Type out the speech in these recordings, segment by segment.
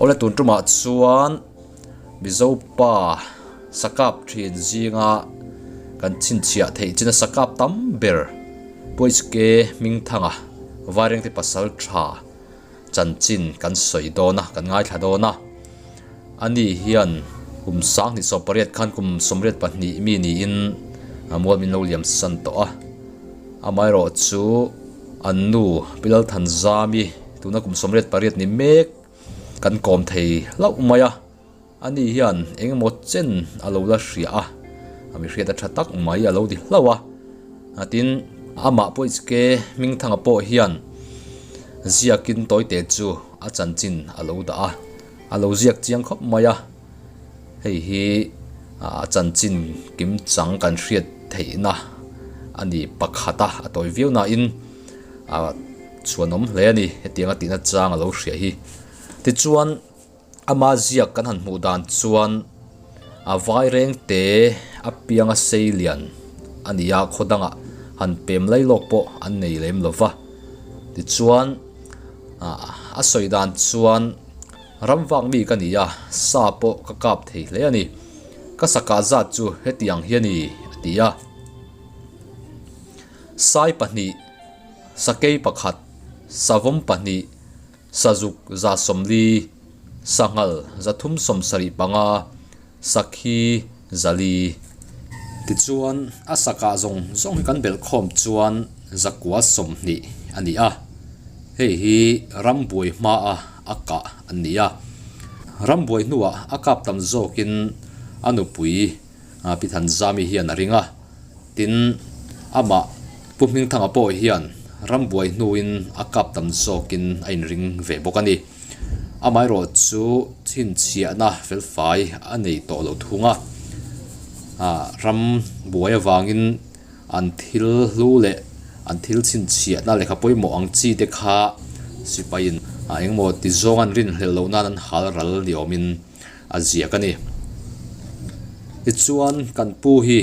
ole tun tuma chuan mizo pa sakap thin zinga kan chin chia thei china sakap tam ber pois ke ming thanga wareng te pasal tha chan chin kan soi dona kan ngai thla dona ani hian kum sang ni sopariat khan kum somret pahni mi ni in amol min lo liam san to a amai ro chu annu pilal than zami tuna kum somret pariat ni mek kan kom thei lau maya ani hian engmo chen alo la hria a ami hria ta thatak mai alo di lawa atin ama pois ke ming thanga po hian ziakin toy te chu a chan chin alo da a alo ziak chiang khop maya hei hi a chan chin kim chang kan hriat theina ani pakhata atoi viuna in a chuanom le ani hetianga tina chang alo hria hi ti chuan ama ziak kan han mu dan chuan a vai reng te a pianga seilian ania khodanga han pem lai lok po an nei lem lova ti chuan a soidan chuan ramwang mi kania sa po ka kap thei le ani ka saka za chu hetiang hiani atia sai pahni sakei pakhat savom pahni sajuk za somli sangal zathum somsari panga sakhi zali ti chuan a saka zong kan bel khom chuan zakwa somni ani a hei hi rambui ma a aka ania rambui nuwa akap tam zokin anupui pithan zami hian ringa tin ama puming thanga po hian rambui nuin akap tam zokin ain ring ve bokani amai ro chu thin chia na fel fai anei to lo thunga ram buai awangin an thil lu le an thil chin chia na lekha poimo ang chi te kha sipain engmo ti zongan rin hello nan an hal ral liomin azia kani ichuan kan pu hi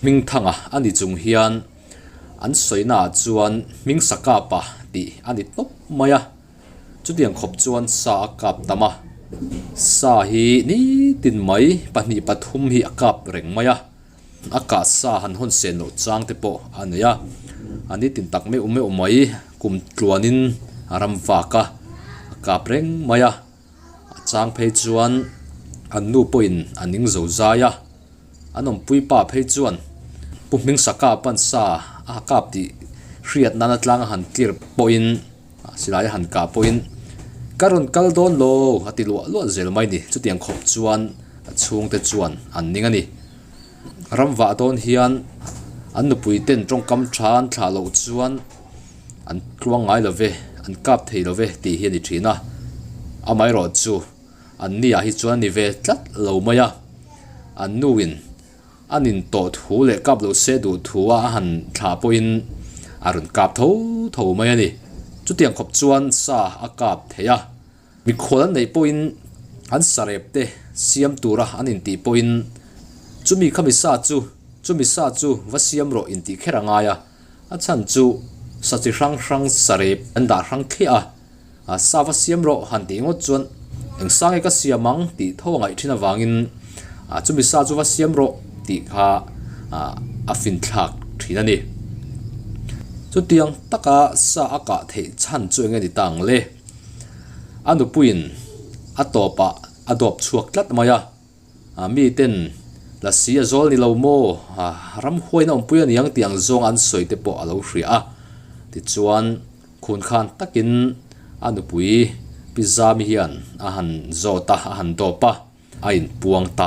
ming thanga ani chung hian an soina chuan ming saka pa ti ani top maya chudiang khop chuan sa kap tama sa hi ni tin mai pahni pathum hi akap reng maya aka sa han hon sen lo chang te po ania ani tin tak me ume umai kum tluanin aram waka akap reng maya chang phei chuan annu poin aning zo zaya anom pui pa phei chuan puming saka pan sa akap ti hriat nana tlang han clear point silai han ka point karon kaldon lo atilu lo zel mai ni chutiang khop chuan chung te chuan an ning ani ramwa don hian an nupui ten tong kam than thla lo chuan an kluang ngai love an kap thei love ti hi ni thina amai ro chu an nia hi chuan ni ve tlat lo maya an nuin anin to thu le kap lo se du thuwa han thla poin arun kap tho mai ani chutiang khop chuan sa akap theya mi kholan nei poin an sarep te siam tura anin ti poin chumi khami sa chu vasiam ro in ti kheranga ya a chan chu sachi rang sarep anda rang khia a sa vasiam ro han ti ngo chuan eng sange ka siamang ti thongai thina wangin a chumi sa chu vasiam ro ti kha a fin thak thina ni chutiang taka sa aka thei chan chu ngani tang le anu puin atopa adop chuak tlat maya mi ten la sia zol ni lo mo ram huai na puyan yang tiang zong an soi te po alo hria ti chuan khun khan takin anu pui pizza mi hian a han zota a han dopa a in puang ta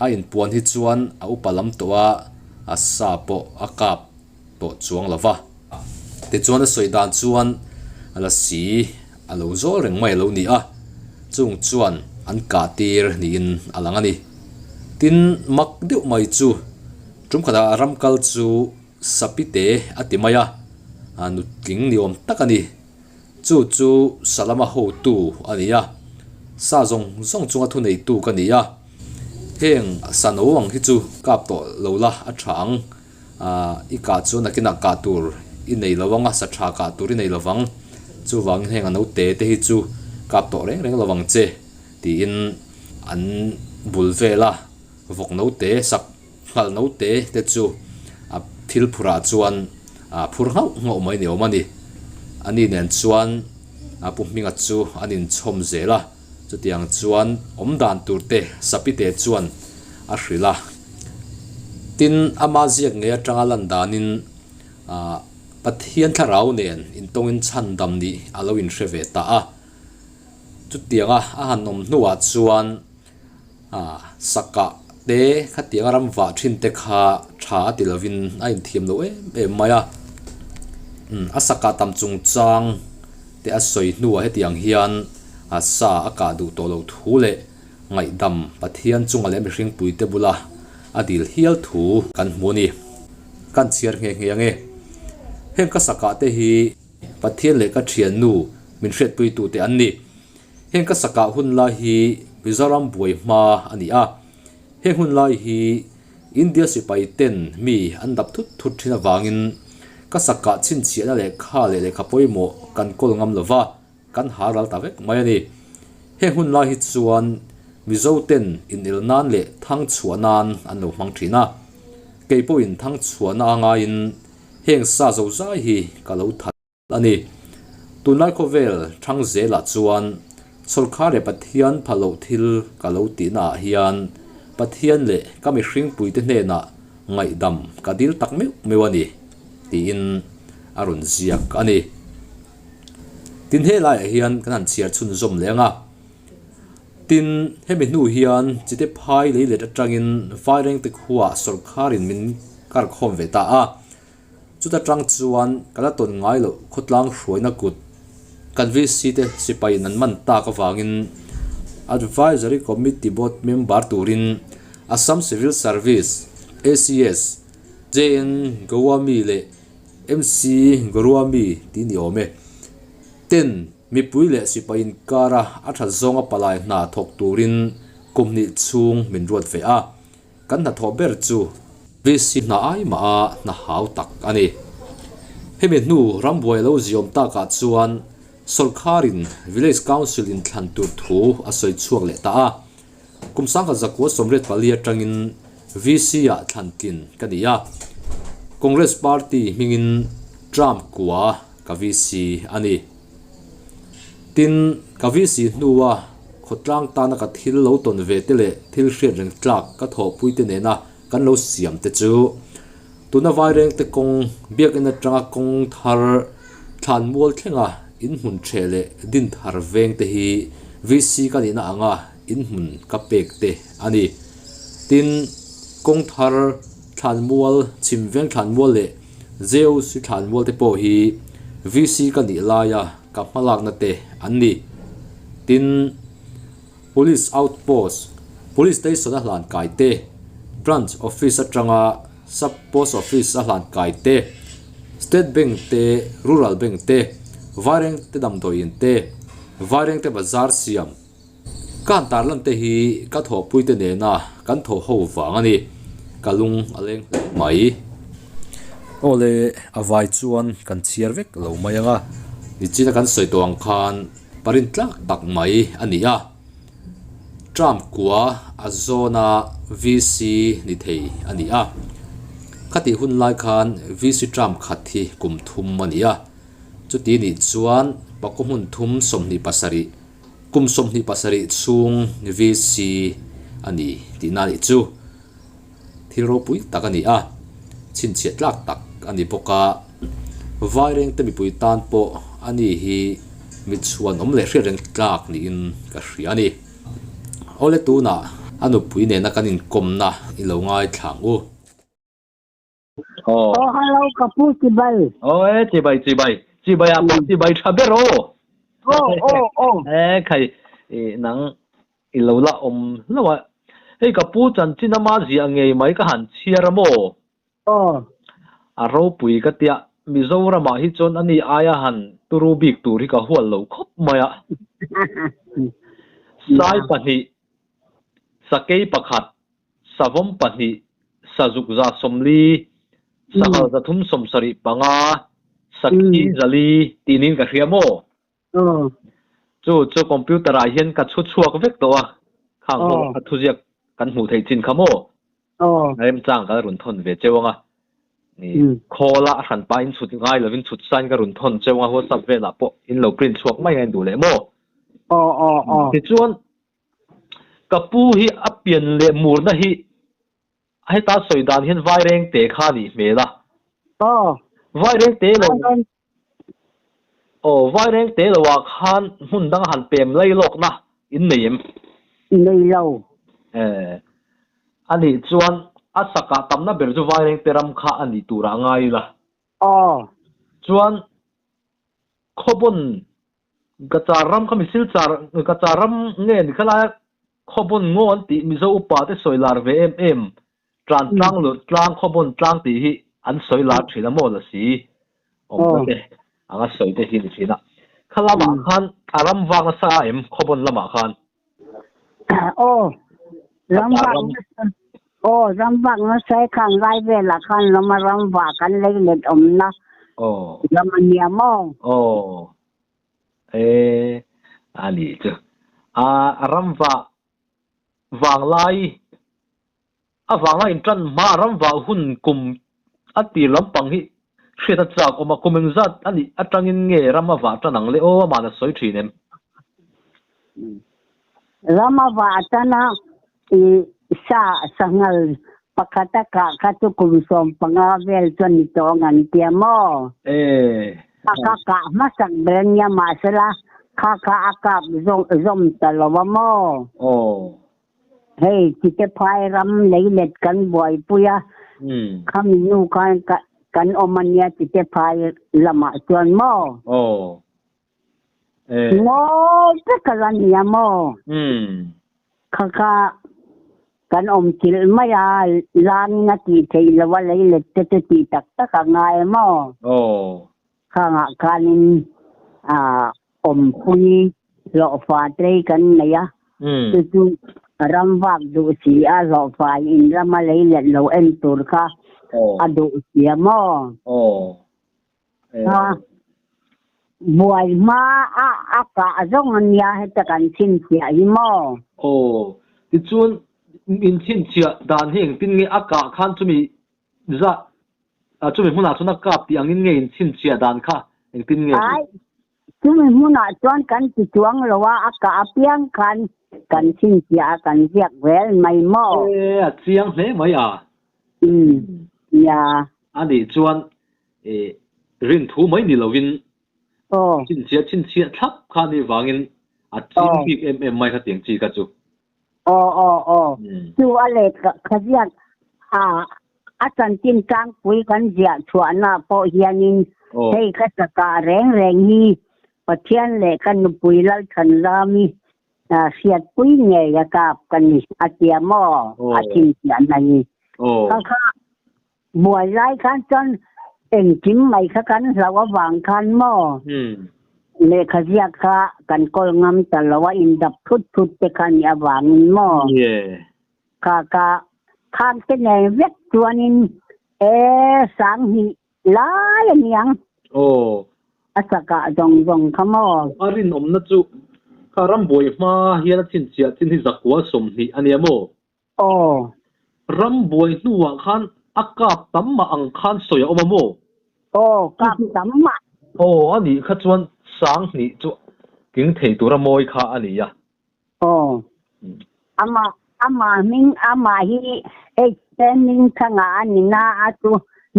a in puan hi chuan a upalam towa a sa po akap to chuang lova ti chuan a soi dan chuan ala si alo zol reng mai lo ni a chung chuan an ka tir ni in alangani tin mak deuh mai chu trum khada ramkal chu sapite atimaya anu tling ni om takani chu salama ho tu ania sa zong chunga thu nei tu kania heng sanowang hi chu kap to lola a thang ika chu nakina ka tur i nei lawanga sa tha ka tur i nei lawang chu wang heng ano te hi chu kap to reng reng lawang che ti in an bul vela vok no te sak ngal no te chu a thil phura chuan a phur ngau mai ni omani ani nen chuan a pumminga chu anin chom zela chu tiang chuan om dan turte sapite chuan a hrila tin ama ziak nge atanga lan danin pathian tharau nen in tongin chan dam ni alo in hreve ta a chu tianga a han nom nuwa chuan saka te khatianga ram wa thin te kha tha tilovin a in thiam lo em maya a saka tam chung chang te a soi nuwa hetiang hian a sa aka du to lo thu le ngai dam pathian chung ale mi hring pui te bula adil hial thu kan hmuni kan chiar nge nge heng ka saka te hi pathian le ka thian nu min hret pui tu te an ni heng ka saka hun la hi mizoram buai ma ani a heng hun lai hi india sipai ten mi andap thut thut thina wangin ka saka chin chi na le kha le kha poimo kan kol ngam lova kan haral ta vek mai ani heng hun lai hi chuan mizo ten in ilnan le thang chuanan an lo mang thina keipo in thang chuana anga in heng sa zo zai hi ka lo that ani tunai ko vel thang zela chuan sarkar e pathian phalo thil ka lo ti na hian pathian le ka mi hring pui te hne na ngai dam ka dil tak mewani ti in arun ziak ani tin he lai hian kan han chiar chun zom lenga tin hemi nu hian chite phai le le atangin firing te khuwa sarkarin min kar khom ve ta a chuta tang chuan kala ton ngai lo khotlang hruaina kut kan vi si te sipai nan man ta ka wangin advisory committee board member turin assam civil service acs jn gowami le mc gorwami ti ni ome ten mi puile sipain kara atha zonga palai na thok turin kumni chung min ruat ve a kan na thober chu visi na ai ma na hau tak ani hemi nu rambuai lo ziom ta ka chuan sarkarin village council in thlan tur thu asoi chuak le ta a kumsang ka zakwa somret palia tangin vc ya thlantin kania congress party mingin trump kwa ka vc ani tin ka vc nuwa khotlang ta na ka thil lo ton ve te le thil hriat reng tlak ka tho pui te ne na kan lo siam te chu tuna vai reng te kong biak in atanga kong thar thlan mual thlenga in hun thele din thar veng te hi vc ka ni na anga in hun ka pek te ani tin kong thar thlan mual chim veng thlan mual le zeu si thlan mual te po hi vc ka ni la ya ka malak na te anni tin police outpost police station a hlan kai te branch office atanga sub post office a hlan kai te state bank te rural bank te vareng te dam doin te vareng te bazar siam kan tarlan te hi ka tho pui te ne na kan tho ho wangani kalung aleng mai ole avai chuan kan chiar vek lo mayanga ichina kan soi tong khan parin tlak tak mai ani a trump kwa azona vc ni thei ani a khati hun lai khan vc trump khathi kum thum mani a chuti ni chuan pakomun thum somni pasari kum somni pasari chung vc ani tinani chu thiro pui takani a chin chet lak tak ani poka vaireng te mi pui tan po ani hi michuan om le hre reng tlak ni in ka hriani ole tu na anu pui ne na kanin komna i lo ngai thlang u hello kapu chibai chibai a chibai thabero khai nang i lo la lawa hei kapu chan chinama ji angei mai ka han chiaramo a ro pui ka tia Mizoram hi chon ani aya han turu bik turi ka hual lo khop maya sai pani sakei pakhat savom pani sajuk za somli sahal za thum somsari panga sakki zali tinin ka hriamo chu computer a hian ka chu chuak vek to a khang mo a thu ziak kan hmu thei chin khamo rem chang ka run thon ve chewanga ni khola ran pa in chut ngai lovin chut san ka run thon chewanga ho sap ve la po in lo print chuak mai ngai du le mo ti chuan kapu hi a pian le mur na hi hai ta soi dan hian vai reng te kha ni me la vai reng te lo vai reng te lo wa khan hun dang han pem lai lok na in neim nei lo ani chuan a saka tamna ber chu vai reng te ram kha ani tura ngai la chuan khobon gacharam kha misil char gacharam nge ni khala khobon ngon ti mizo upa te soilar ve em tlang lu tlang khobon tlang ti hi an soilar thila mo la si te anga soi te hi ni thina khalama khan aram wang sa em khobon lama khan ram wang sai khang vai ve la khan lama ram wa kan le let om na lama nia mo ali chu ram wang lai wang lai tran ma ram wa hun kum ati lampang hi theta chak oma kumeng zat ani atangin nge rama wa tanang le ma na soi thinem rama wa atana sa sangal pakata ka tu kum som panga vel chon ni to ngan tia mo ka masak brenya masala ka akap zom talawa mo hey chite phai ram lei let kan boy puya khami nu kan omania chite phai lama chuan mo mo te kalania mo kha kan om chil maya lan na ti thei lawa lei let te ti tak ka ngai mo khanga kanin om pui lo fa trei kan naya tu ram wak du si a lo fa in rama lei let lo en tur kha adu si mo buai ma a ka zong ania heta kan chin sia hi mo ti chuan in chin chia dan heng tin nge aka khan chumi za chumi huna chuna kap ti angin nge in chin chia dan kha eng tin nge chumi huna chuan kan ti chuang lowa aka apiang kan chin chia kan ziak wel mai mo chiang hle mai ya ani chuan rin thu mai ni lovin chin chia thap kha ni wangin a chin pik mai kha tiang chi ka chu chu ale khaziak chan tin kang pui kan zia chuana po hianin hei kha saka reng hi pathian le kan pui lal than lami siat pui nge ya kap kan ni atia mo achin sia nai kha buai lai kan chon eng kim mai kha kan lawa wang khan mo le khazia kha kan kol ngam talawa in dap thut te khan ya wang mo ka khan te ne vet chuanin sang hi lai niang asaka jong khamo arin om na chu karam boi ma hian chin hi zakwa som hi aniamo ram boi nuwa khan akap tamma ang khan soya omamo kap tamma ani kha chuan sang ni chu king thei tura moi kha ani ya ama hi extending thanga ani na atu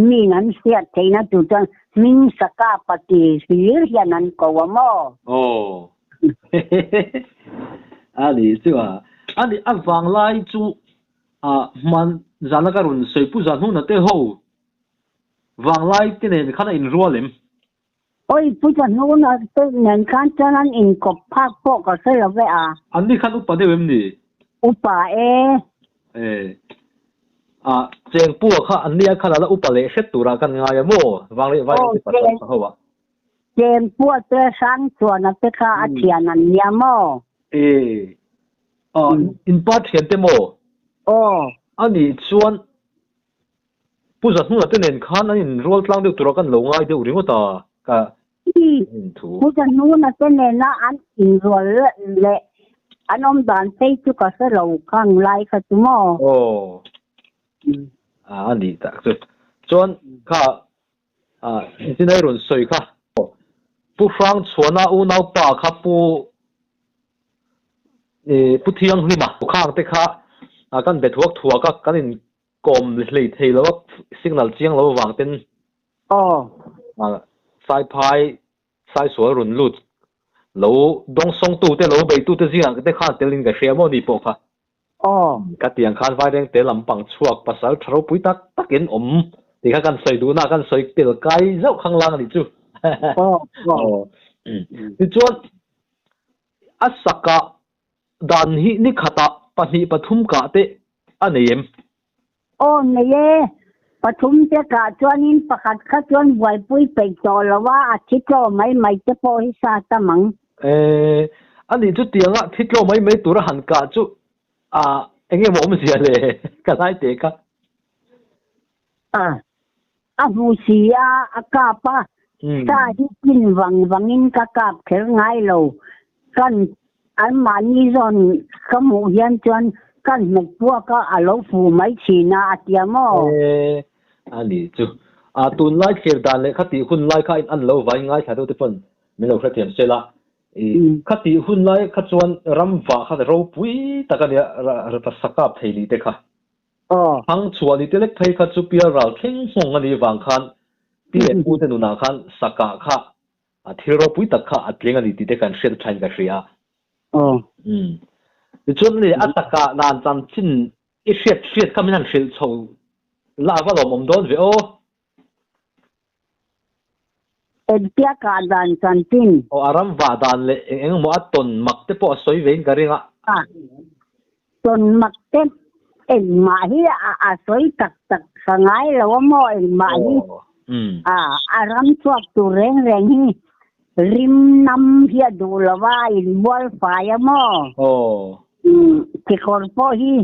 mi nan sia theina tu tan min saka pati sir hianan ko mo ali chu ani awang lai chu man zalaka run soipu zan hu na te ho wang lai te ne khana in rualem oi puja no na te nen kan chanan in ko phak po ka se la ve ani khan upa de wem ni upa cheng pu kha ania khala la upa le set tura kan nga ya mo wang le vai ti pa ho wa cheng pu te sang chuan te kha athian an nia mo in pa thian te mo ani chuan puja nu te nen khan in rol tlang de tura kan lo ngai de uri ngota ka ที่ผู้จะนู้นนะเป็นนะอันอินรัวเละอันอมดานเตจุกะสเราข้างไล่ค่ะจุโมโอ้อันนี้ตักจุดจวนค่ะที่ในรุ่นสวยค่ะผู้ฟังชวนน่ะอูน่าป่าค่ะผู้เที่ยงนี่มาผู้ข้างเตะค่ะกันเบ็ดหัวถั่วก็กันอินกลมเลยทีแล้วสิกนัลเจียงแล้ววางเป็นสายพายสายสวยรุ่นลุดแล้วดงส่งตู้เตะแล้วไปตู้เตะเสียงก็เตะข้างเตะลิงกับเชียร์มอนี่ปกค่ะกัดเตียงข้างไฟแดงเตะลำปังชวกภาษาทารปุยตักเห็นที่ข้ากันใส่ดูหน้ากันใส่เตะไก่เจ้าข้างล่างนี่จู่ที่จวนอัศกะดานหินิขตะปนิปทุมกะเตะอันนี้เนี่ยปทุมเจ้ากะจวนนินประคัดข้าจวนบวยปุ้ยไปจอแล้วว่าอาทิตย์โลไม่จะพอให้ซาตะมังอันนี้จุดเตียงอ่ะทิศโลไม่ตัวละหันกะจุเอ็งยังบอกไม่เสียเลยกันได้เด็กมูสีอากาปะถ้าที่กินวังนินกะกาบเขียงไงเรากันอันมานี่จนขมูเฮียนจวนกันหมกพวกก็อาลูฟูไม่ชีนาเตียมอันนี้จู่ตุนไล่เขียนดันเลยคติหุ่นไล่ข้าอันเราไว้ง่ายถ่ายรูปที่คนไม่เราแค่เทียมเสร็จละคติหุ่นไล่ข้าจวนรำฟ้าข้าเราปุ้ยตะกันเนี่ยเราสักกับไทยลีเด็กค่ะทั้งชวนนี่เล็กไทยข้าจุเปียเราเข่งหงอันนี้วางคันที่เอ็นพูดถึงนังคันสักกะข้าที่เราปุ้ยตะข้าอัดเลี้ยงอันนี้ที่เด็กกันเชื่อใจกันเสียจนนี่อัตกะนานจันทินอีเสียดคำนั้นเสียดโชลาว่าเราโดนเวอเดียกาดานจันทินอารามวาดานเลยเอ็งมัวตนมักเตปอสวยเวงกันเองตนมักเตเอ็งมาฮีสวยตักสังไงเราว่าโมเอ็งมาฮีอารามชอบตัวแรงฮีริมน้ำเฮียดูละว่าอินบอลไฟมอที่คนพ่อฮี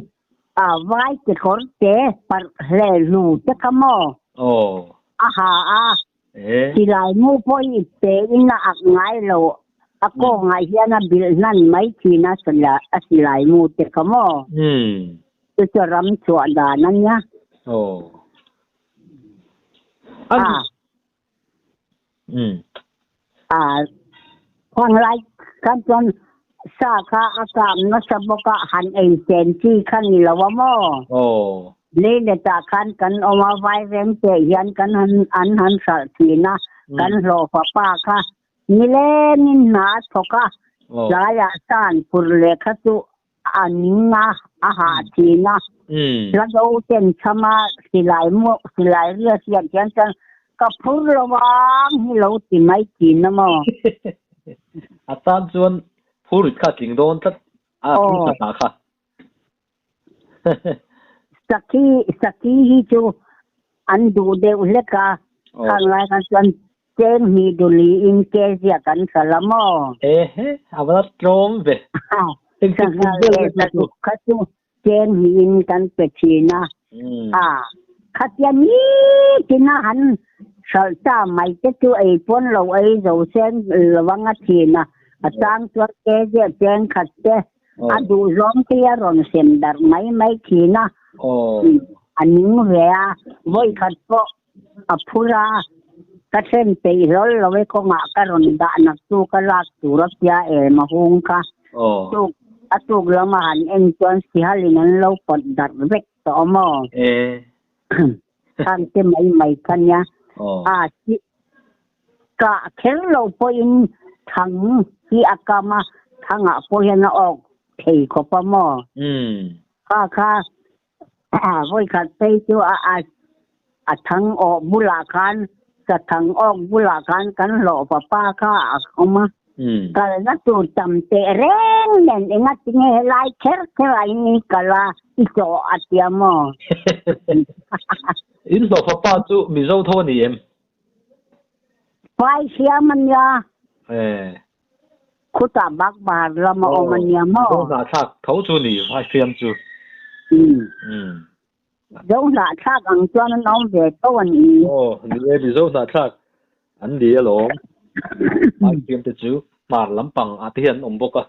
ไว้ที่คนเตะปัดเล่ลูจะขโมที่ลายมูพ่อฮีเตะอินะอักไงเราก็ไงเฮียนะบิลนั่นไม่ทีนะสละที่ลายมูจะขโมจะรำสวดานั่นเนี่ยคนไรกันจนสาขาอากาศนัสบกะหันเองเจนที่ขันนี่ละวะโมเลี้ยจากขันกันออกมาไว้เร่งเจียนกันหันสัตสีนะกันรอป้าค่ะนี่เล่นินนาทกะยายาสานปุรเลขตุอันนะอาหารทีนะแล้วเราเจนชมาสิลายมุสิลายเรือเสียนกันก็พูดระวังให้เราติไม่กินนะโมอาจารย์ชวนพูดข้าจริงโดนทัดพูดภาษาค่ะสักทีฮิจูอันดูเดวเล็กอะข้างไรกันชวนเจนมีดุลีอินเกเซียกันสลัมเอาว่าตรงเว้ยสักทีข้าจูเจนมีอินกันเป็ดชีนะข้าเทียนี้ที่น่าหันสัลตาไม่จะตัวไอ้พนเราไอ้เราเส้นระวังทีนะตั้งตัวเกจเจนขัดเจดูร้องเทียรอนเส้นดาร์ไม่ทีนะอันนี้เรียวัยขัดก็พูราก็เส้นตีร้อนเราไว้ก็มาการอนดานักตัวก็ลักตัวรักยามาหงค่ะตัวเรามาหันเอ็นจวนสิฮาลินันเราปดดัดเวกต่อมอท่านจะไม่กันเนี่ยก็เข็นเราพออินทั้งที่อากามาทั้งพอเห็นออกเทขบมอค่ะไว้ขัดไปตัวทั้งออกบุลาคันจะทั้งออกบุลาคันกันหล่อป้าค่ะเอามาก็นักตัวจำเตะเร่งเด่นเองจริงๆไล่เชื่อไอ้นี่ก็ละอีโจอัตยามออินหล่อป้าจู่มีเจ้าเท่านี้เองไฟเสียมันยาคุตาบักบาร์ละมาอมันยามอโดนหน้าชักเท่าจู่นี่ไฟเสียมจู่โดนหน้าชักอังจวนน้องเด็กตัวนี้นี่เลยมีโดนหน้าชักอันเดียวหรอ mai tiêm te chu mar lampang atian omboka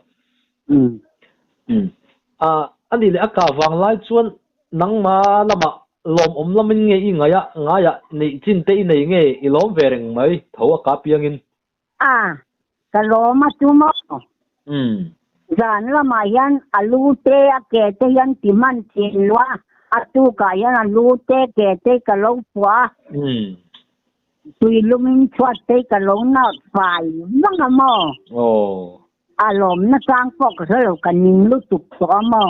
anh đi lấy cả vàng lai chuan nang ma lama lom lamin nge i ngaya nei chin te nei nge i lom vereng mai thau ka piangin ka loma chu mo zan lama yan alu te a ke te yan timan chin wa atu ka yan alu te ke te ka lo pwa tui lumin chwat te ka lo na fai wang mo alom na sang pok sa lo kanin lu tuk so mo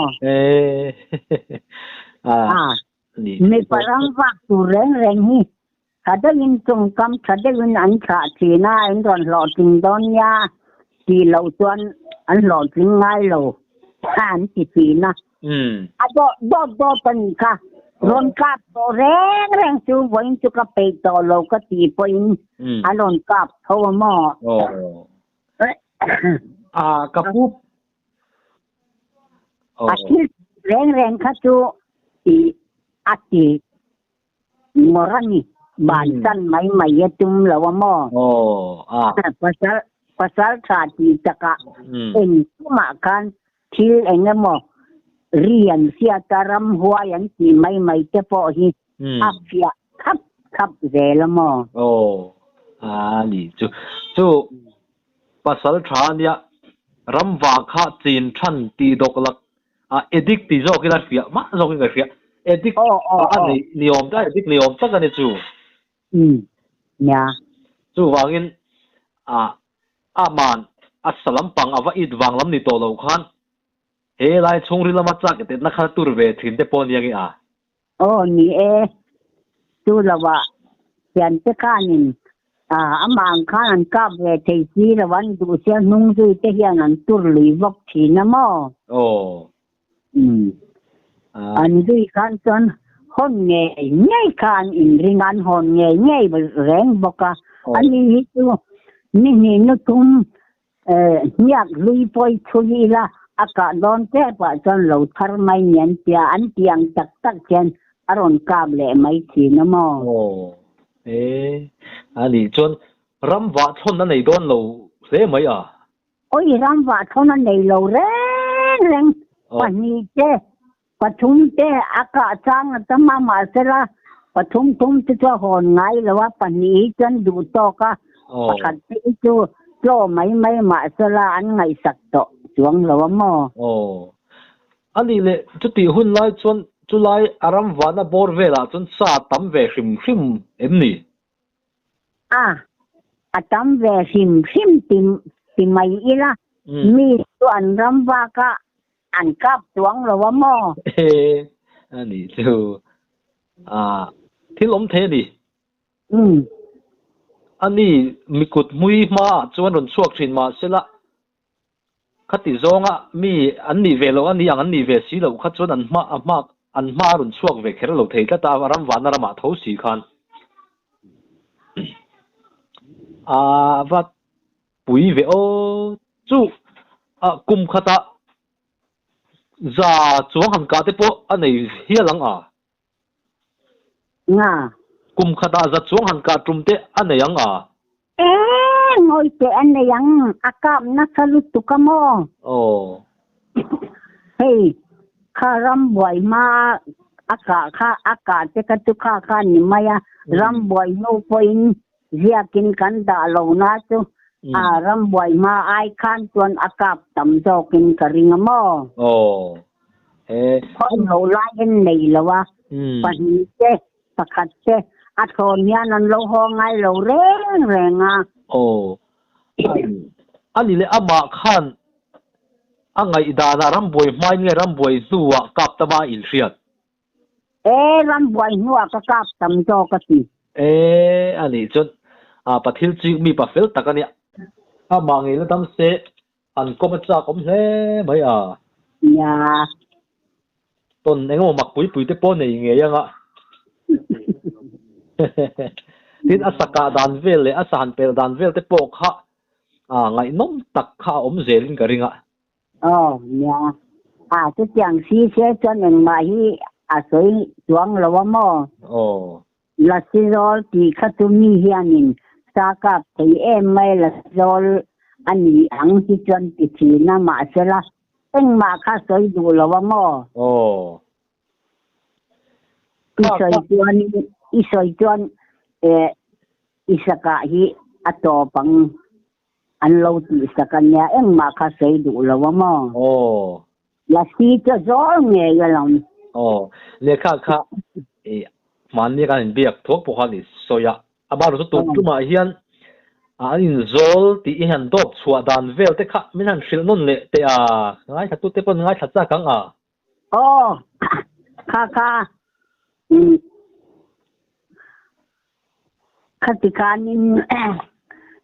may parang waktu reng hi kada in tung kam kada in an kha china in don lo ting don ya ti lo tuan an lo ting ngai lo an ti na do tan ka ron ka to reng chu voin chu ka pe to lo ka ti poin alon kap tho mo kapup atil reng ka chu ti ati morani bansan mai tum lawa mo pasal khati taka en makan thil engamo rian sia taram huayan ti mai te po hi afia khap zelamo ni chu pasal thania ramwa kha chin than ti doklak edik ti zo ki la fia ma zo ki fia edik ani niom da edik niom tak ani chu nya chu wangin aman asalam pang awa id wanglam ni to lo khan he lai chungri lama chak te na kha tur ve thin te pon yangi ni tu lawa yan te kanin amang khan ka ve te si la wan du sia nung ju te hian an tur lui vok thina mo an dui khan ton hon nge khan in ringan hon nge reng boka ani hi tu ni no tum nyak lui poi chui la aka don te pa chon lo thar mai nyen pia an tiang tak chen aron kab le mai thina mo ani chon ramwa thon na nei don lo se mai oi ramwa thon na nei lo reng pani te pathum te aka chang tama ma sela pathum te cho hon ngai lawa pani chan du to ka pakat te chu lo mai ma sela an ngai sak to chuang lawa mo ani le chu ti hun lai chon chulai aram wana bor vela chon sa tam ve hrim emni atam ve hrim tim mai ila mi tu an ramwa ka an kap chuang lawa mo ani chu thilom the ni ani mikut mui ma chuan ron chuak thin ma sela khati zonga mi anni velo ani ang anni ve si lo kha chuan an ma run chuak ve kher lo thei ta ram wana rama tho si khan vat pui ve o chu kum khata za chuang han ka te po anei hialang nga kum khata za chuang han ka trum te anei ang ngoi te anei ang akam na salut tu kamo hey kharam boy ma aka te ka tu kha ni maya ram boy no point zia kin kan da lo na chu ram boy ma ai khan tuan akap tam zo kin karinga mo khon lo lai en nei lawa pani te pakat te athon yan an lo ho ngai lo reng ani le ama khan angai dana ram boy mai nge ram boy zuwa kap tama il riat ram boy nuwa ka kap tam zo ka ti ani chon pathil chi mi pa fel takani ama nge le tam se an ko ma cha kom hle mai ya ton engo mak pui te po nei nge yanga tin asaka dan vel le asan pel dan vel te po kha ngai nom tak kha om zelin karinga ya chu chang si se chon en ma hi soi chuang lawa mo la si rol ti kha tu mi hianin saka thì em mai là rồi anh ấy ăn thì chân thì chỉ na mà sẽ là anh mà khá sợi đủ là vâng mò i sợi chân i saka hi ato pang anh lâu thì saka nhà anh mà khá sợi đủ là vâng mò là si cho gió nghe cái lòng le kha man ni kan biak thok po khali soya abaru tu tuma hian in zol ti han dop chua dan vel te kha min han hril non le te ngai thatu te pon ngai thatcha kang kha khatikan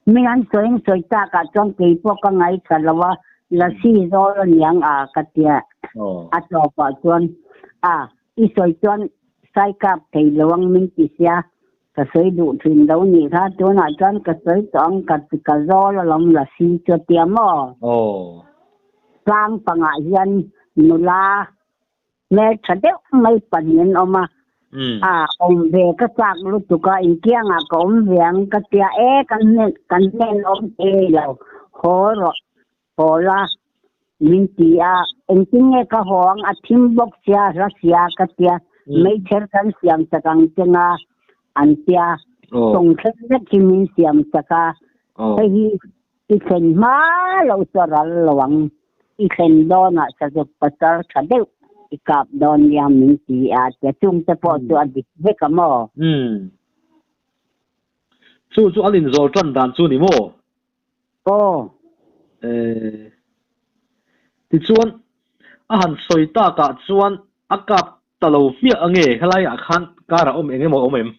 mình ăn soi ta cả trong kỳ phố cái ngày thật là si do nhang cái tiệt cho bà chuan i soi chuan sai cặp thì luang mình chỉ xa cái soi đủ thuyền đâu nhỉ ha chuan chuan cái soi trong cái do là si cho tiệm sang bằng hiền nula mẹ thật đấy mấy phần nhân mà ông về cái xác lúc tụi cái kiêng có ông về cái tia cái nên ông là khó là mình chỉ anh tin nghe cái hoang thím bốc xa ra xa cái tia mấy chơi cái xiêm chắc anh tiếng anh tia tổng thể rất chi mình xiêm chắc cái khen má lâu cho ra loang khen đó là chắc được bắt đầu thật đấy cặp đòn yang mình chỉ để chúng ta bỏ cho anh biết cái mò chú anh in rồi chân đàn chú ni mò thì chuan han soi ta cả chuan cặp ta lâu phía anh nghe hay là khan cả ra em mò em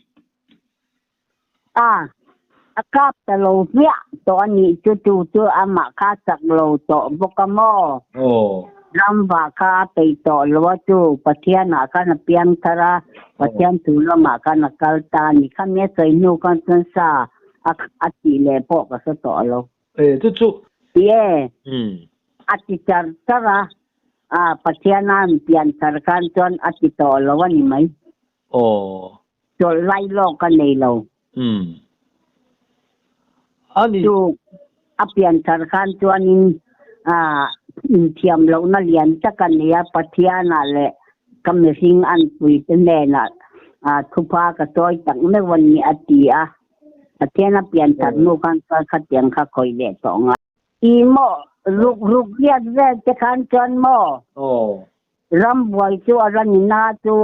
cặp ta lâu phía to ni chú ama khá sắc lâu to bốc cái mò Ram baka peito lo tu patian akan pian tara patian tu lo makan kalta ni kami sai nu kan sa ati le po ka sa to lo chu ye ati char tara patianan pian tarkan chon ati to lo ni mai to lai lo kan nei lo ani tu apian tarkan chuanin thiam lo na lian ta kan ya pathiana le kamering an pui te ne na thupa ka toy tak me wan ni atia atena pian tar nu kan ka khatyang kha khoi le to nga i mo ruk ya ze te kan chon mo ram boy chu aran na chu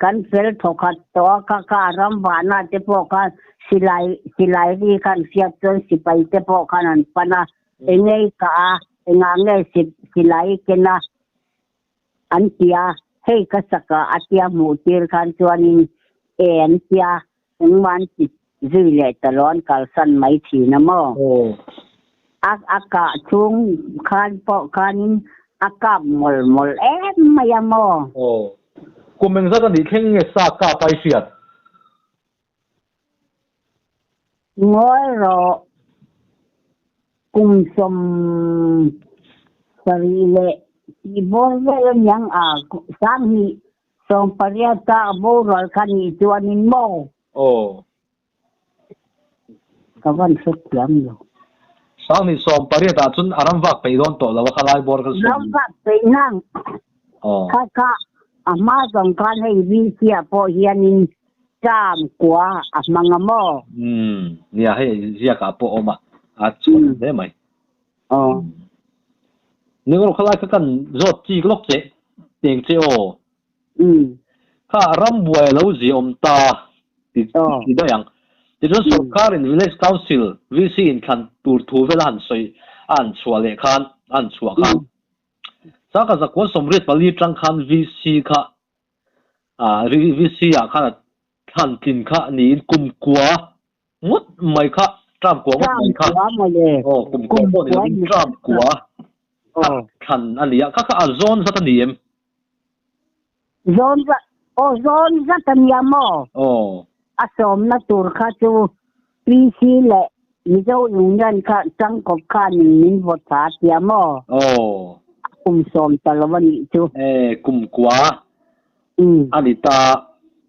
kan fel thokat to ka ram wana te po ka silai ri kan siap chon sipai te po kan an pana engei ka ngange silai kena antia hei kasaka atia mutir khan chuanin en tia engman ti zile talon kalsan mai thi na mo aka chung khan po khan aka mol maya mo kumeng za ni kheng nge sa ka pai siat ngoi ro som sarile ibolve yang sang ni som pariata borol kani tuanin mo kawan sekian lo sang ni som pariata chun aram vak pe don to lawa khalai bor kal som vak pe nang kaka ama dong kan hei vi sia po hianin jam kwa amanga mo nia hei sia ka po oma chun thế mày nếu mà khai cái cần rốt chi cái lốc chế tiền chế khá ram buổi lâu gì ta thì đó yang thì chúng सरकार in village council VC in kan tur thu về lan soi an chua lệ khan an chua khan sa ka za ko somrit pali trang khan VC kha VC khan tin kha ni kum kwa mut mai kha tram kwa mut kha kum kwa ni tram kwa khan ani ya kha zone sa taniem zone sa taniamo asom na tur kha chu PC le ni zo yungan kha chang kop kha nin vot sa tiamo som talawani chu kum kwa anita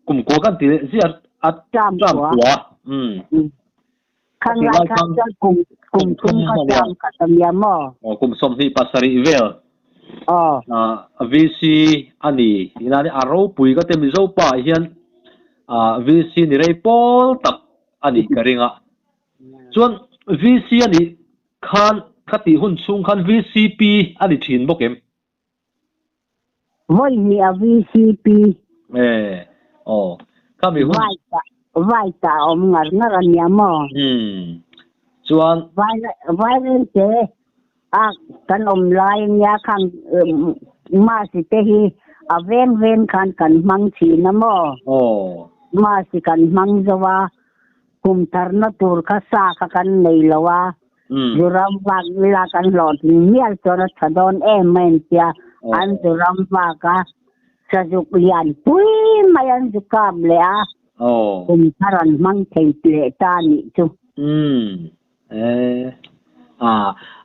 kum kwa kan ti zia at tram kwa ข้างล่างข้างจนกลุ่มทุ่งก็จำกับตำยามอกลุ่มสมที่ปัสสริเวลVC อันนี้นั่นอารมณ์ปุ๋ยก็เต็มที่โซ่ป่าเฮียนVC นี่ไรปอลตักอันนี้กระเรงส่วน VC อันนี้คันคติหุ่นสูงคัน VCP อันนี้ถิ่นบกเอ็มว่ามีVCP ข้ามีหุ่นไหวตาอมงัดนั่นเนี่ยมอส่วนไหวเรื่องเจกันอมลายเนี่ยข้างมาสิเตหีเว้นกันมังชีนะมอมาสิกันมังจะว่าคุมทารนตูร์ข้าซากันในละว่าจุรำว่าเวลากันหลอดเมียจนถดอนเมนเตียอันจุรำว่าก็จะจุกยันปุ้ยมายันจุกามเลยคุมทารันมังเทงเปลตานี่จุ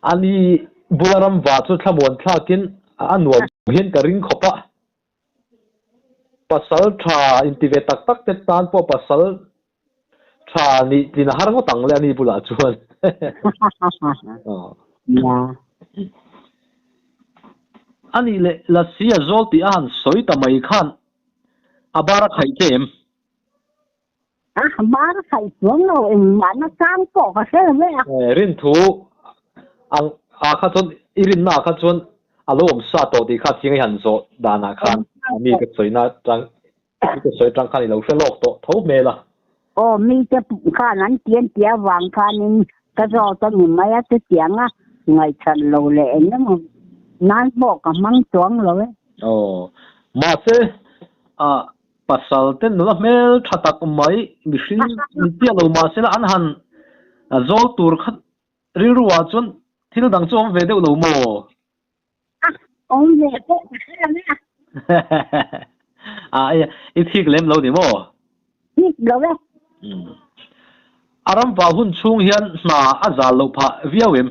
อันนี้บุรำว่าสุดขบวนท่ากินอันว่าเห็นกระริงขบปัสสาวะชาอินทิเวตักเต็มตานพอปัสสาวะชานี่ที่น่าหาก็ตั้งเลยอันนี้บุลาจวนอันนี้เลยละเสียโจลที่อันสวยแต่ไม่ขันบาร์ไข่เต็มบาร์ไข่สวงเราเองมันกางปอกเสียเลยรินทูข้าจนรินข้าจนอารมณ์ซาโตที่ข้าทิ้งให้หันโซดานาคันมีก็สวยนะจังมีก็สวยจังคันนี่เราเฟลโลกโตทุกเมล่ะมีจะข้านั้นเตียนวางข้านึงก็รอตอนนี้ไม่จะเตียงไงฉันเราเลยเนี่ยมันนั่นบอกกับมังสวงเลยมาเสปัสสาวะเต้นนู่นเมลชัดตักไม่มิชินนิตยาเรามาเสละอันหันโจลตูร์ขัดริรัวจนที่เราดังจงเวเดอร์เราโม่เวเดอร์เนี่ยอีที่เล่มเราดิโม่ที่เราเลยอารมณ์ว่าหุ่นชุ่งเฮียนน่าอาจารย์เราพาวิวเอ็ม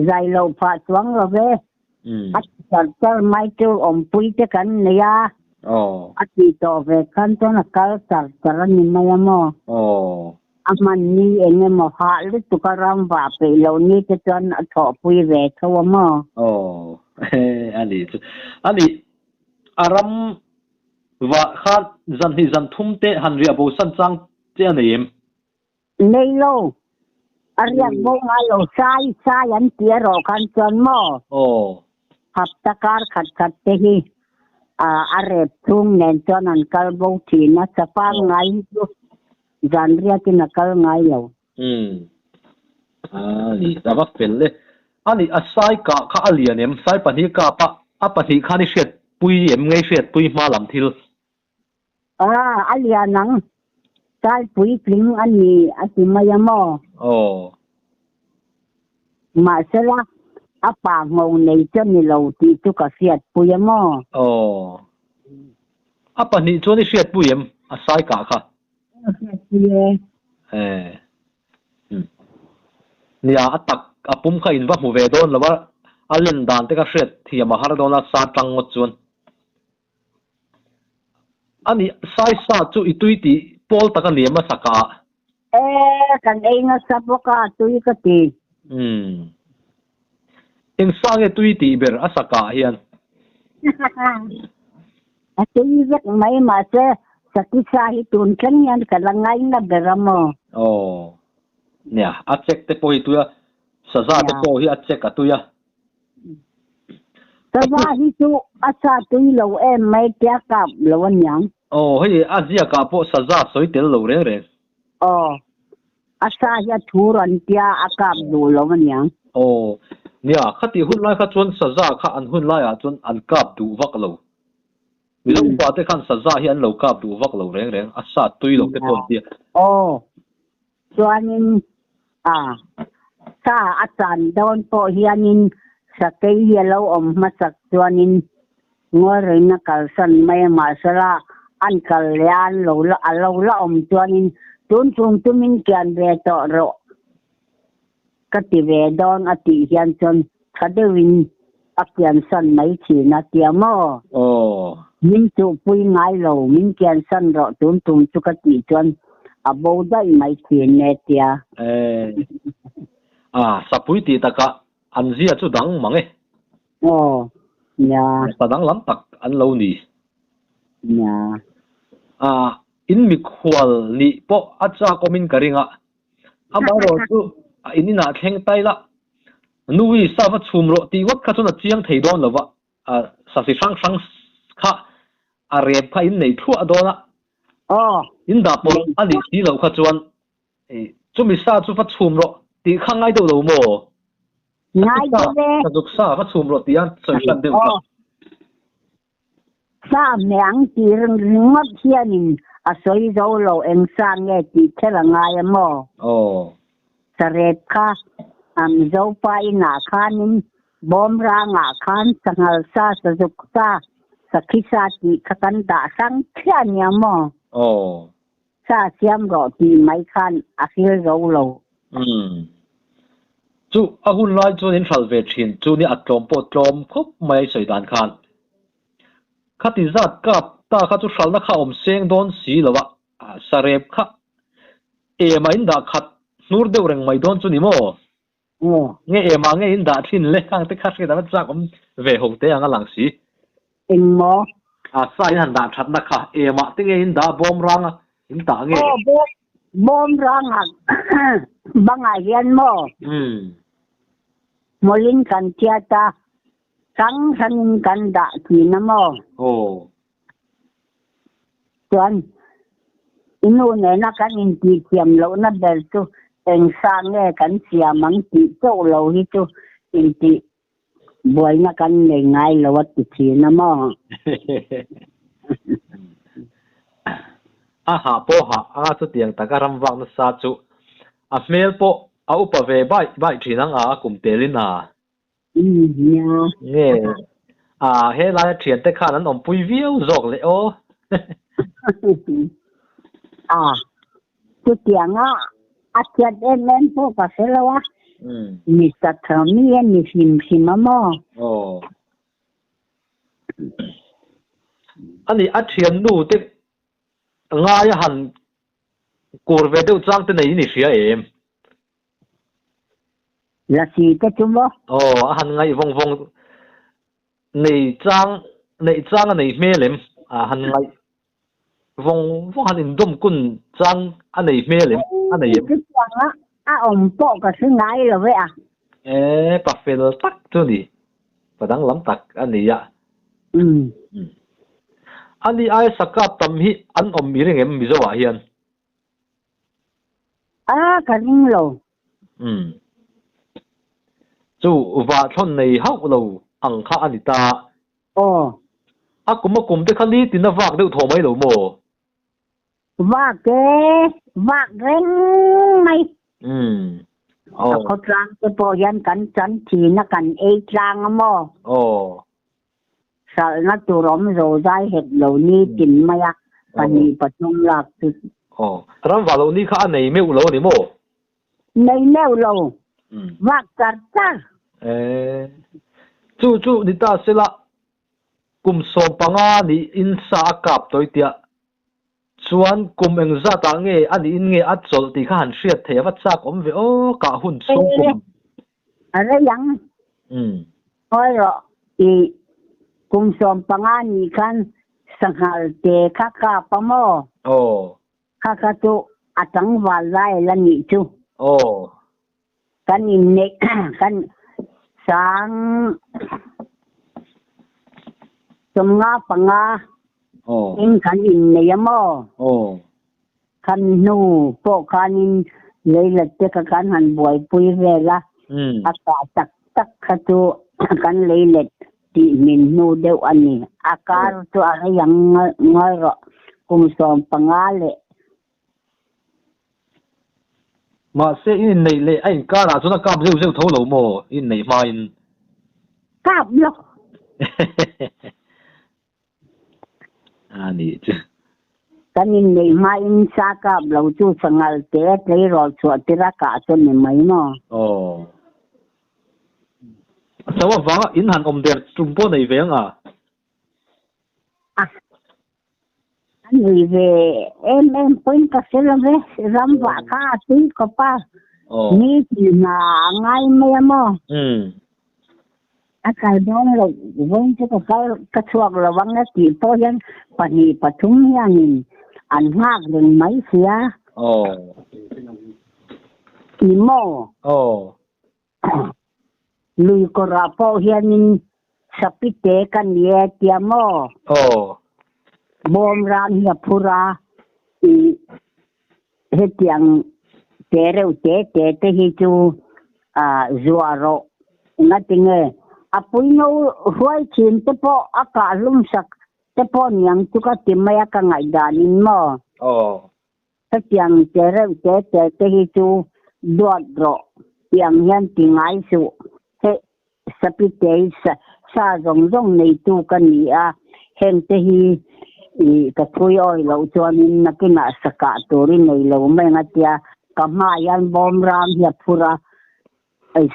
ใจเราพาสวงเราเลยจัดจะไม่จูปุยจะกันเนี่ยที่ต่อไปกันตอนนั้นก็จัดนี่ไม่ยอมมันนี่เองมหาลิตุการามว่าไปเรานี่จะจนถอปุยเวทว่ามอันนี้อารมณ์ว่าข้าจันทิจันทุ่มเตะหันเรียบสันจังเจ้าหนิ่มในโลอเรียบงาโลใช้ยันเตียรอกันจนมอหับตะการขัดเตหีอะไรทุ่งเน้นจนนั้นก็บุทีนะสปางไงจันเรียกินนักไงเรานี่แต่ว่าเป็นเลยอันนี้อาศัยกะข้าเลียเนี่ยอาศัยปฏิกาปะปฏิข้านี่เสียดปุยเอ็มไงเสียดปุยมาลำทิลอันเลียนังใช้ปุยกลิ้งอันนี้อันที่มายามมาเสละป่างงในจนนี่เราที่ทุกเสียดปุยมปะนี่จนนี่เสียดปุยเอ็มอาศัยกะค่ะเนี่ยตักปุ่มข้าอินว่าหมู่เวดอนหรือว่าเล่นด่านที่ก็เสียดที่มาหาโดนละซาจังหมดจวนอันนี้ไซส์จู่อีตุยตีพอลตะกันเลี้ยมาสักกะกันเองนะสับกะตุยก็ตีเองสร้างตุยตีเบอร์สักกะเฮียนตุยเวกไม่มาเสสักที่สาหิตุนฉันยันกันละไงนะเบอร์มเนี่ยอาเจกเตปโอฮิตุยสซาเตปโอฮิอาเจกตุยสซาฮิตุอาซาตุยเราไม่เกี่ยกับเราวันยังเฮ้ยอาเจียกับพวกสซาสวยเตลเราเร่อาซาฮิทูรันเตียอากับดูเราวันยังเนี่ยข้าที่หุ่นไล่ข้าจนสซาข้าอันหุ่นไล่จนอันกับดูวักเรามีลูกบาดแต่ขันสซาฮิอันเรากับดูวักเราเร่อาซาตุยเราเป็นคนเดียส่วนนี้ถ้าอาจารย์โดนโปเฮียนินสักเกียเรามาสักส่วนนี้งัวเรื่องนักสันไม่มาสละอันกัลยานเราละส่วนนี้ตุนตุมินเกียนเวทอรกติเวดอนอติเฮียนจนคดีวินอักยันสันไม่ชีนักเตียมมินจูปุยไงเรามินเกียนสันรอตุนจุกติจน à bố đây mấy chuyện nè tia sapui ti taka an zia chu dang mange nhà ta dang lam tak an lo ni nhà in mi khwal ni po acha komin karinga amaro chu inina thleng tai la nui sa va chum ro ti wat kha chuna chiang thei don lova sa si sang sang kha a rep kha in nei thu adona in da po ani ti lo kha chuan chu mi sa chu va chum ro ti khangai do lo mo ngay đó đấy sa dục sa va chum ro ti an choi san de sa miếng ti rừng rừng mất thiên à soi dấu lộ em sang nghe ti thế là ngay mà sa rep kha dấu phải ngã khanin bom ra ngã khan sangal sa sa dục sa sa kisa ti khatan da sang thiên nhà mà sa xiêm rõ ti mấy khan akhir dấu lộ chu ahun lai chu in thal ve thin chu ni atlom po tlom khop mai soi dan khan khati zat kap ta kha chu thal na kha om seng don si lawa sarep kha e ma in da khat nur deu reng mai don chu ni mo nghe e ma nghe in da thin le khang te kha se da cha kom ve hong te anga lang si in mo sa in han da that na kha e ma te nghe in da bom rang in ta nghe bom rang bangai hian mo molin kan tiata sang sang kan da ki na mo chuan inu ne na kan in ti thiam lo na bel tu eng sang nge kan sia mang ti to lo hi tu in ti boy na kan ne ngai lo wat ti na mo ha po ha chu tiang takaram wang na sa chu a smell po a upa ve bai thinang kum telina nya nge he la thian te khan an om pui viu zok le o chu tiang a tiat en po ka selawa mi sa thami en mi sim mo ani a thian nu te nga ya han kur ve deu chang te nei ni sia em la si te chu mo han ngai vong nei chang nei melem han ngai vong han in dom kun chang nei melem nei em om po ka su ngai lo ve pa fel tak tu ni padang lam tak ani ya ani ai sakap tam hi an om mi reng em mi zo wa hian ka ring lo chu wa thon nei hau lo ang kha ani ta kum te khali tin na wak deu tho mai lo mo wak reng mai ko trang te po yan kan chan thi na kan e trang mo sal na tu rom zo dai het lo ni tin maya pani patung lak tu ram wa lo ni kha nei meu lo ni mo nei meu lo wak tar tar chu ni ta sela kum som panga ni in sa kap toi tia chuan kum eng za ta nge ani in nge at chol ti kha han hriat the wa cha kom ve ka hun chung kum are yang oi ro i kum som panga ni kan sanghal te kha ka pamo kha tu atang wa lai la ni chu kan in ne kan sang nga panga in kan in ne mo kan nu po kan in leila te ka kan han boy pui vela aka tak kha tu kan leila ti min nu deu ani akar tu ara yang ngai ro kum som panga le ma se in nei le ai ka ra chu na kap zeu tho lo mo in nei ma in kap lo ani chu kan in nei ma in sa kap lo chu sangal te tlei ro chu tira ka chu ni mai mo sawa wa in han om der tumpo nei veng anh đi về em quên cái xe là về làm vạ cả tí có pa ni thì mà ngay mẹ mà cái đó là vốn chứ cái chuột là vắng cái gì tôi vẫn phải đi phải thúng nha nhìn anh hát đừng mấy xía imo lui có ra po hiện nhìn sapite kan ye tiamo bom ran ya pura hetiang tereu te hi chu zuaro ngatinge apuino huai chin te po aka lum sak te po nyang tu ka timaya ka ngai danin mo hetiang tereu te hi chu dot ro tiang yan tingai su he sapite sa rong nei tu kan ni a hen te hi ka thui oi lo chuanin nakina saka tori nei lo mai ngatia kama yan bom ram ya phura ai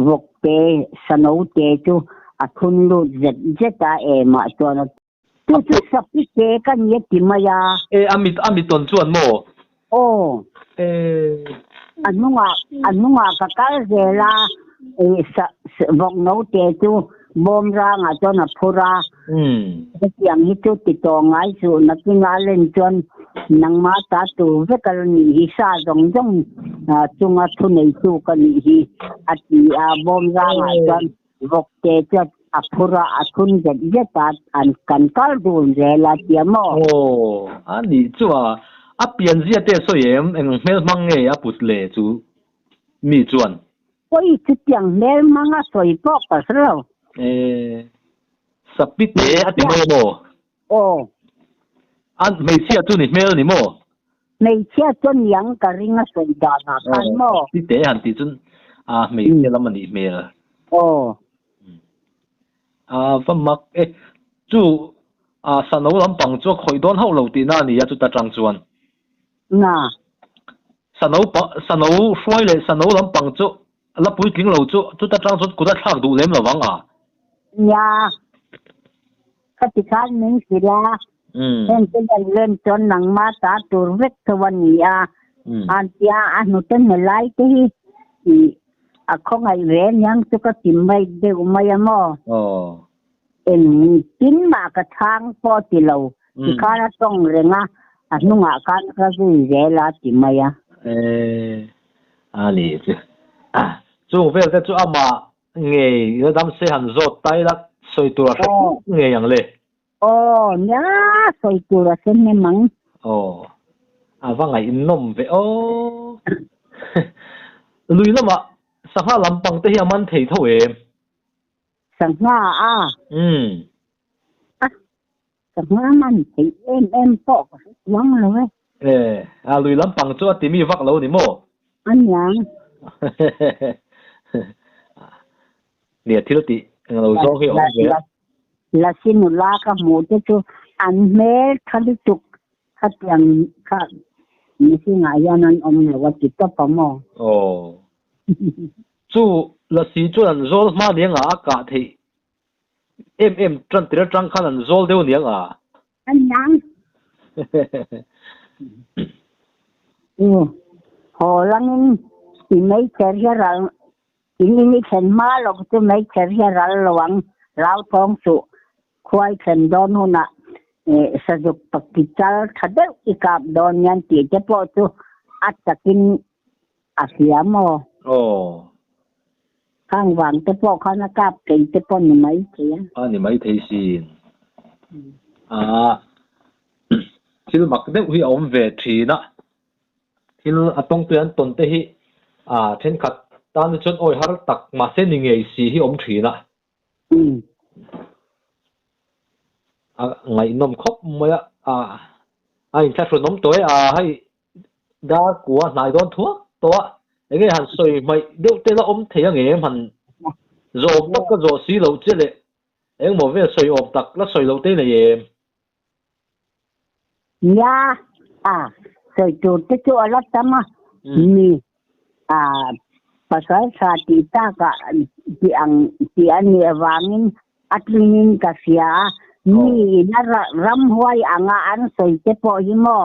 vok te sano te chu athun lu zeta e ma chuan tu sapite kan ye timaya amit ton chuan mo anunga ka kal zela vok no te chu bom ra nga cho na phura tiang hi chu ti to ngai chu na ki nga len chon nang ma ta tu ve kal ni hi sa jong chunga thu nei chu kan hi ati bom ra nga chon vok te chu a phura a thun je ta an kan kal dun je la tiamo ani chu a pian zia te so yem eng mel mang nge a put le chu mi chuan oi chu tiang mel manga soi pok pa sro sapite ati mo an mei sia tu ni mel ni mo mei sia chon yang ka ringa soi da na kan mo sapite han ti chun mei sia lam ni mel famak chu sano lam pang chu khoi don ho lo ti na ni ya chu ta tang chuan na sano foi le sano lam pang chu la pui tling lo chu ta tang chu ku da thak du lem lawang ya katikan ning sila en len chon nang ma ta tur vek thwan ya an tia anu ten lai te hi a khong ai ve nyang chu ka tim mai de umay mo en tin ma ka thang po ti lo ti kana tong renga anu nga kan ka zu je la ti maya ali chu vel ka chu ama nge yo dam se han zo tai la soi tu ra nge yang le nya soi tu ra sen ne mang va ngai in nom ve lui lama sangha lampang te hi aman thei tho sangha sangha man thei em po yang lo lui lampang chu ati mi vak lo ni mo an yang nia thil ti lo zo hi om ve la sinula ka mu te chu an me khali tuk khatyang kha ni singa yanan om ne wa ti ta pa mo chu la si chu an zol ma lianga ka thei em tran tira tang khan an zol deu lianga an yang ho langin ti mai cherya ral ini chen ma lo tu mai cherya ral lawang rau thong su khwai chen don huna sa juk pakichal thadeu ikap don yan ti te po tu atakin asiamo khang wang te po khana kap ke te po ni mai chia ni mai thei sin thil mak deu hi om ve thina thil atong tuan ton te hi then khat tan chon oi har tak ma se ni ngei si hi om thina ngai nom khop moya ai ta ro nom toy hai da của nai don thua to cái han soi mai deu te la om thei ang em han zo tak ka zo si lo che le eng mo ve soi om tak la soi lo te le em ya soi tu te chu ala tama ni pasal sa ti ta ka ti an ni wangin atlingin ka sia นี่น่ารำห้วยอ่างอันสวยเจ็บปอยหมอ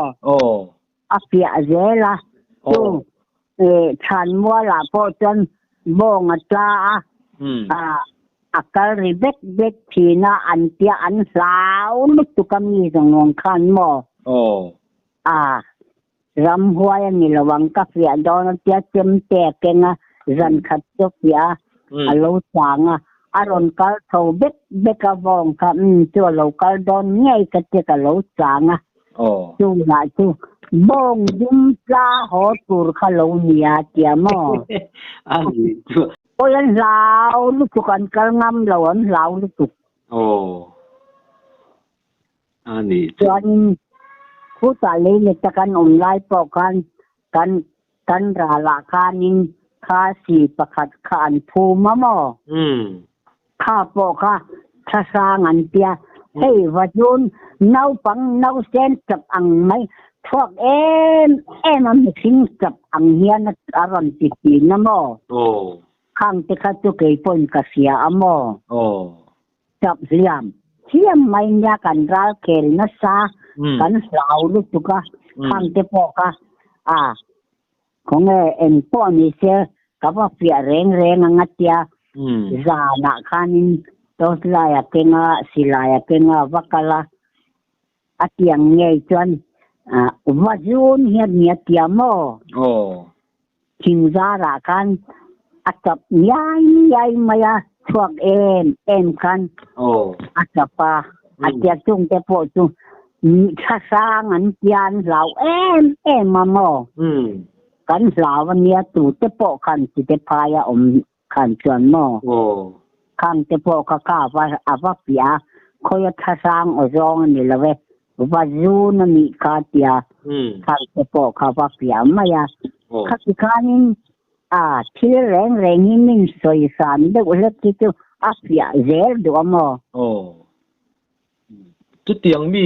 อาเปียเจละตู้ฉันมัวละพอจนบ่งตาakal ribet bet China an tia an sao lúc tu kami dong khan mo ram huai ni lawang ka fia don tia chem te kenga zan khat to fia alo changa aron kal tho bet beka vong ka chu local don ngai ka te ka lo changa chu la chu bong dim pla ho tur kha lo nia tia mo ôi anh lao lúc tụi anh căng ngâm lâu anh lao lúc tụi anh đi cho anh phút ta lấy lịch ta can online bỏ can ra là can in ca sĩ bạc can thu mà mò ca bỏ ca sang anh tia hey vật yun nấu bằng nấu sen chập ăn mấy thuốc em ăn xin chập ăn hiền ở gần tít nó mò khang te kha tu ke pon ka sia amo chap liam thiam mai nya kan ral kel na sa kan lau lu tu ka khang te po ka kong en po ni se ka ba pia reng angatia za na khanin to la ya kenga sila ya kenga wakala atiang ngei chuan wajun hian nia tiamo thingza ra kan atap yai maya thuak em kan atapa atia chung te po chung tha sang an tian lau em mamo kan lau ania tu te po kan ti te phaya kan chuan mo kan te po ka wa ava pia khoya tha sang o zong ni lawe wa zu na mi ka tia kan te po ka wa pia maya khakikanin thil reng hi min soi san de ulet ti tu afia zer do mo tu tiang mi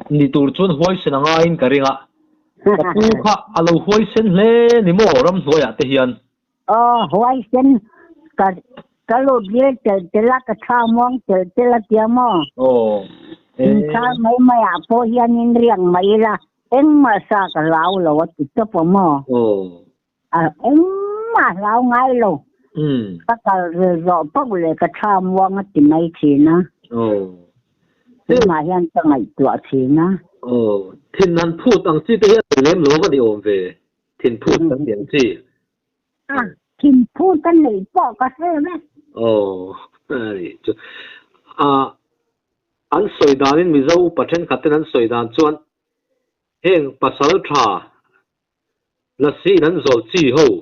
ni tur chun hoi sen anga in karinga tu kha alo hoi sen hle ni mo ram hloya te hian hoi sen ka lo ye te la ka tha mong te la tia mo tha mai a po hian in riang mai la eng ma sa ka lau lo ti to po mo em mà lao ngay luôn các cái rõ bốc lên cái tham quan cái tiền này thì nó nhưng mà hiện tại ngày tuổi thì nó thiên han phu tăng chi thế lem lo cái điều về thiên phu tăng điểm chi thiên phu tăng này bỏ cái gì đấy anh soi đàn nên mình giàu bắt chân khát anh soi đàn chuan heng pasal tha là sĩ anh rồi chi hậu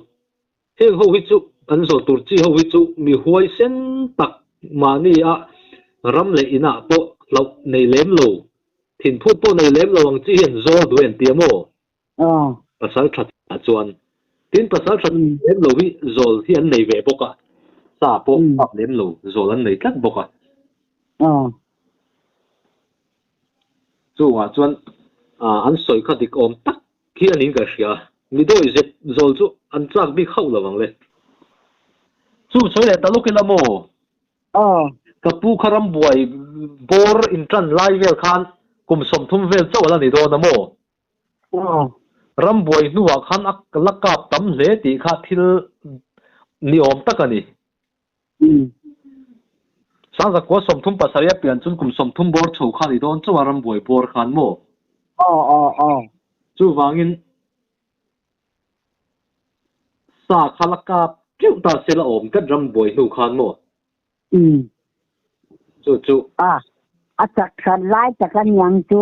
heng hậu hít chú anh rồi tụt chi hậu hít chú mi huay sen tắc mà ni ram lệ ina po lộc này lém lù thìn phút po này lém lù ang chi hiền zo đuổi tiêm mo pasal thật chuan tin pasal thật lém lù hi rồi hiền này về bốc sa po ap lém lù rồi anh này cắt bốc chú chuan anh soi khát đi ôm tắc khi anh cái gì mi do is it zol chu an trak bi khau lawang le chu chole ta lo ke lamo ka pu kharam buai bor in tran lai vel khan kum som thum vel chawla ni do na mo ram buai nuwa khan ak lakap tam hle ti kha thil ni om takani sang ko som thum pasaria pian chun kum som thum bor chho khan ni don chu ram buai bor khan mo chu wangin sa khalaka kyu ta sela om ka ram boy nu khan mo chu chak khan lai tak kan yang chu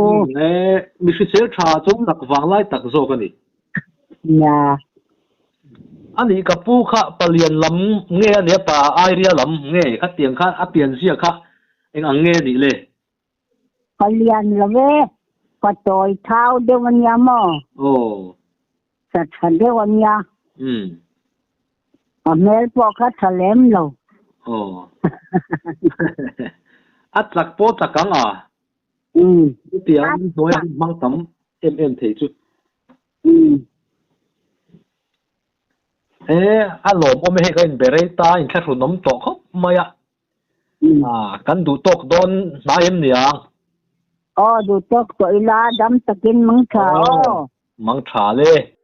mi si sel tha chung nak wang lai tak zo ka ni ani ka pu kha palian lam nge ne pa area lam nge kha tiang kha apian sia kha eng ang nge ni le palian lave patoi thau de wanya mo sa de wanya Amel po ka salem lo. At lak po takang tiang noi mang tam thei chu. Alom ome he ka in bereta in thru nom to khop maya. kan du tok don na em nia du tok to ila dam takin mang tha mang tha le